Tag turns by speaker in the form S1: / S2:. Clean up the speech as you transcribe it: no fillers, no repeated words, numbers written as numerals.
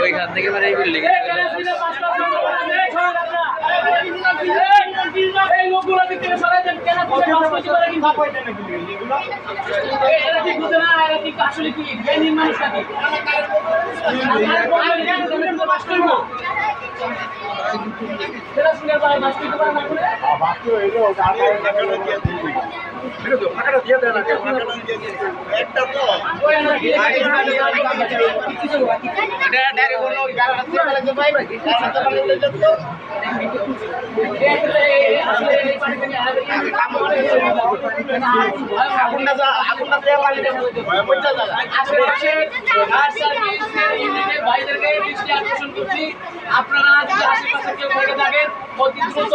S1: ওইখান থেকে মানে এই বিল্ডিং এই লোকগুলো দিকে সরাই দেন কেন এরা কি বুঝে না এরা কি আসলে কি জ্ঞানীর মানুষ নাকি আপনারা যদি আশেপাশে কেউ থেকে থাকেন অতি দ্রুত